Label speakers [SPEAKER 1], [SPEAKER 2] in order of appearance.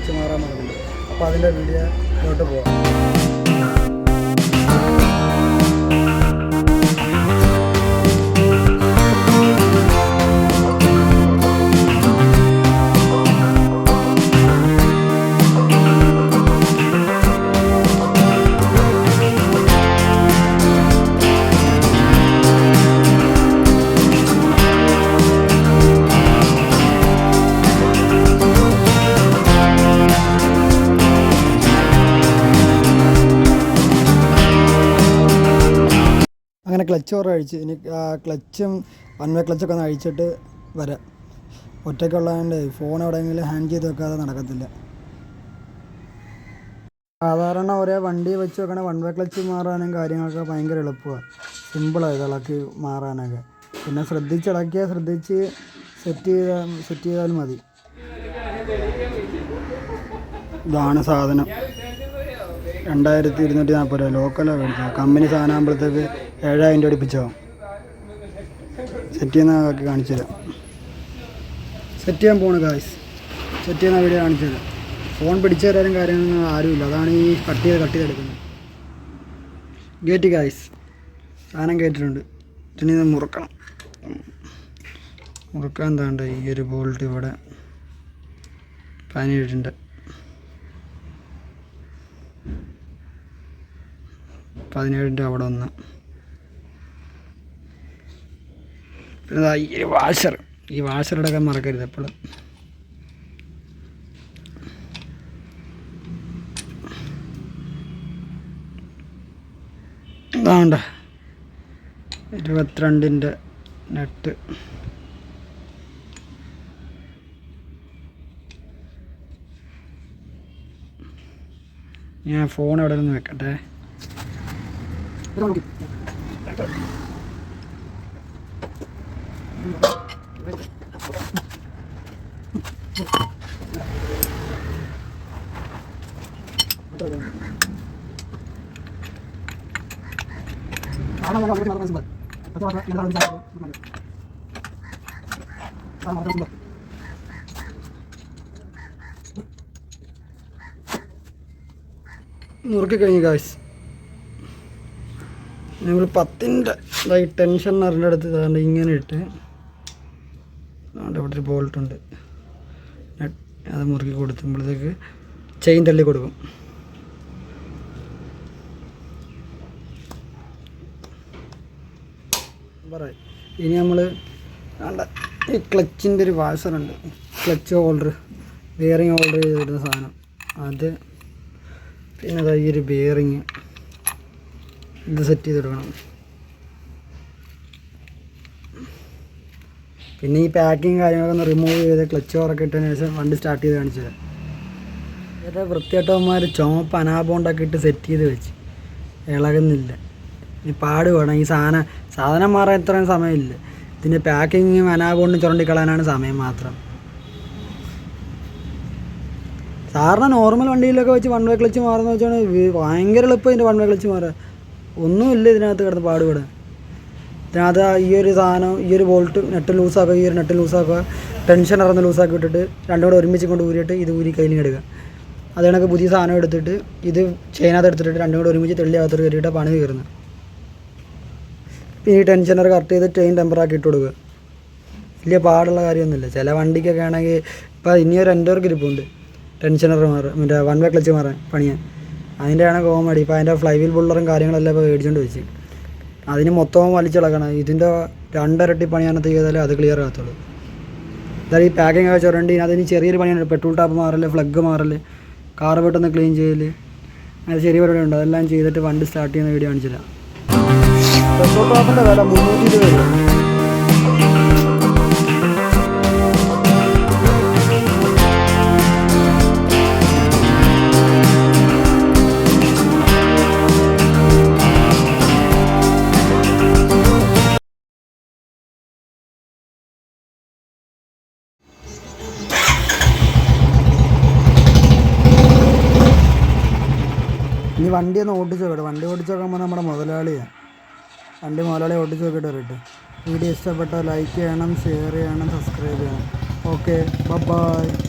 [SPEAKER 1] Clutch മാറാൻ പറഞ്ഞിട്ടുണ്ട്. അപ്പോൾ അതിൻ്റെ വീഡിയോയിലോട്ട് പോകാം. അങ്ങനെ ക്ലച്ച് ഓർ അഴിച്ച് ഇനി ക്ലച്ചും വൺ വേ ക്ലച്ചൊക്കെ ഒന്ന് അഴിച്ചിട്ട് വരാം. ഒറ്റയ്ക്കുള്ളതുകൊണ്ട് ഫോൺ എവിടെയെങ്കിലും ഹാൻഡ് ചെയ്ത് വെക്കാതെ നടക്കത്തില്ല. സാധാരണ ഒരേ വണ്ടി വെച്ച് വെക്കണ വൺ വേ ക്ലച്ച് മാറാനും കാര്യങ്ങളൊക്കെ ഭയങ്കര എളുപ്പമാണ്, സിമ്പിളാണ് ഇളക്കി മാറാനൊക്കെ. പിന്നെ ശ്രദ്ധിച്ച് സെറ്റ് ചെയ്താൽ മതി. ഇതാണ് സാധനം. 2240 രൂപ ലോക്കലാണ് മേടിച്ചത്. കമ്പനി സാധനം ആകുമ്പോഴത്തേക്ക് 7000 രൂപ അടുപ്പിച്ചാവും. സെറ്റ് ചെയ്യുന്നതൊക്കെ കാണിച്ചു തരാം. സെറ്റ് ചെയ്യാൻ പോണ് ഗായ്സ്. സെറ്റ് ചെയ്യുന്ന വീഡിയോ കാണിച്ചു തരാം. ഫോൺ പിടിച്ചു തരാനും കാര്യങ്ങളൊന്നും ആരുമില്ല, അതാണ് ഈ കട്ട് ചെയ്ത് എടുക്കുന്നത്. ഗേറ്റ് ഗായ്സ് സാധനം കേട്ടിട്ടുണ്ട്. ഇനി ഇത് മുറുക്കാൻ താണ്ട ഈ ഒരു ബോൾട്ട് ഇവിടെ 17 17 അവിടെ ഒന്ന്. പിന്നെ ഈ വാഷറുടെ മറക്കരുത് എപ്പോഴും. ഇതാണ്ട 22 നെറ്റ്. ഞാൻ ഫോൺ എവിടെ നിന്ന് വെക്കട്ടെ. മുറുക്കി കഴിഞ്ഞു ഗായ്സ്. ഞങ്ങൾ 10ൻ്റെ ടെൻഷനറിൻ്റെ അടുത്ത് ഇതാണ്ട് ഇങ്ങനെ ഇട്ട് ഇവിടെ ഒരു ബോൾട്ടുണ്ട്, അത് മുറുക്കി കൊടുക്കുമ്പോഴത്തേക്ക് ചെയിൻ തള്ളി കൊടുക്കും. ഇനി നമ്മൾ ഈ ക്ലച്ചിൻ്റെ ഒരു വാഷറുണ്ട്, ക്ലച്ച് ഹോൾഡർ, ബെയറിങ് ഹോൾഡർ ചെയ്തിടുന്ന സാധനം അത്. പിന്നെ ഈ ഒരു ബെയറിങ് ഇത് സെറ്റ് ചെയ്ത് കൊടുക്കണം. പിന്നെ ഈ പാക്കിങ് കാര്യങ്ങളൊക്കെ ഒന്ന് റിമൂവ് ചെയ്ത് ക്ലച്ച് ഓറൊക്കെ ഇട്ടതിന് ശേഷം വണ്ടി സ്റ്റാർട്ട് ചെയ്ത് കാണിച്ചത്. ഏതാ വൃത്തിയായിട്ടവന്മാർ ചുമപ്പ് അനാബോണ്ടൊക്കെ ഇട്ട് സെറ്റ് ചെയ്ത് വെച്ച് ഇളകുന്നില്ല. ഇനി പാട് വേണം. ഈ സാധനം മാറാൻ ഇത്രയും സമയമില്ല. ഇതിൻ്റെ പാക്കിങ്ങും അനാബോണ്ടും ചുരണ്ടിക്കളയാനാണ് സമയം മാത്രം. സാറിന് നോർമൽ വണ്ടിയിലൊക്കെ വെച്ച് വൺ വേ ക്ലച്ച് മാറുന്ന വെച്ചാൽ ഭയങ്കര എളുപ്പം. ഇതിൻ്റെ വൺ വേ ക്ലച്ച് മാറുക ഒന്നുമില്ല ഇതിനകത്ത് കിടന്ന് പാടുപെടാൻ. ഇതിനകത്ത് ഈ ഒരു സാധനം, ഈ ഒരു ബോൾട്ട് നെറ്റ് ലൂസാക്കുക, ഈ ഒരു നെറ്റ് ലൂസാക്കുക, ടെൻഷൻ ഇറന്ന് ലൂസാക്കി വിട്ടിട്ട് രണ്ടും കൂടെ ഒരുമിച്ച് കൊണ്ട് ഊരിയിട്ട് ഇത് ഊരി കയ്യിൽ എടുക്കുക. അത് കണക്ക് പുതിയ സാധനം എടുത്തിട്ട് ഇത് ചെയിനകത്ത് എടുത്തിട്ട് രണ്ടും കൂടെ ഒരുമിച്ച് തെള്ളിയകത്തോട്ട് കയറിയിട്ട് പണി കയറുന്നത്. ഈ ടെൻഷനർ കറക്റ്റ് ചെയ്ത് ചെയിൻ ടെമ്പറാക്കി ഇട്ട് കൊടുക്കുക. വലിയ പാടുള്ള കാര്യമൊന്നുമില്ല. ചില വണ്ടിക്കൊക്കെ ആണെങ്കിൽ ഇപ്പോൾ ഇനിയൊരു എൻഡോർക്ക് ഇരിപ്പുണ്ട് ടെൻഷനർ മാറും, മറ്റേ വൺ വേ ക്ലച്ച് മാറാൻ പണിയാൻ. അതിൻ്റെയാണ് കോമഡി. ഇപ്പോൾ അതിൻ്റെ ഫ്ലൈ വീൽ ബുള്ളറും കാര്യങ്ങളെല്ലാം ഇപ്പോൾ മേടിച്ചുകൊണ്ട് വെച്ച് അതിന് മൊത്തവും വലിച്ചിളക്കണം. ഇതിൻ്റെ 2 ഇരട്ടി പണിയാനത്ത് ചെയ്താലേ അത് ക്ലിയർ ആകത്തുള്ളൂ. അതായത് ഈ പാക്കിംഗ് ഒക്കെ ചുരണ്ടി അതിന് ചെറിയൊരു പണിയാണ്. പെട്രോൾ ടാപ്പ് മാറല്, ഫ്ലഗ് മാറല്, കാറ് പെട്ടെന്ന് ക്ലീൻ ചെയ്യൽ, അങ്ങനെ ചെറിയ പരിപാടി ഉണ്ട്. അതെല്ലാം ചെയ്തിട്ട് വണ്ടി സ്റ്റാർട്ട് ചെയ്യുന്ന വീഡിയോ കാണിച്ചില്ല. പെട്രോൾ ടാപ്പിൻ്റെ വില 320 രൂപ. ഇനി വണ്ടി ഒന്ന് ഓടിച്ച് നോക്കട്ടെ. വണ്ടി ഓടിച്ച് നോക്കുമ്പോൾ നമ്മുടെ മുതലാളിയാണ്. വണ്ടി മുതലാളി ഓടിച്ച് നോക്കിയിട്ട് വരട്ടെ. വീഡിയോ ഇഷ്ടപ്പെട്ടാൽ ലൈക്ക് ചെയ്യണം, ഷെയർ ചെയ്യണം, സബ്സ്ക്രൈബ് ചെയ്യണം. Okay, by.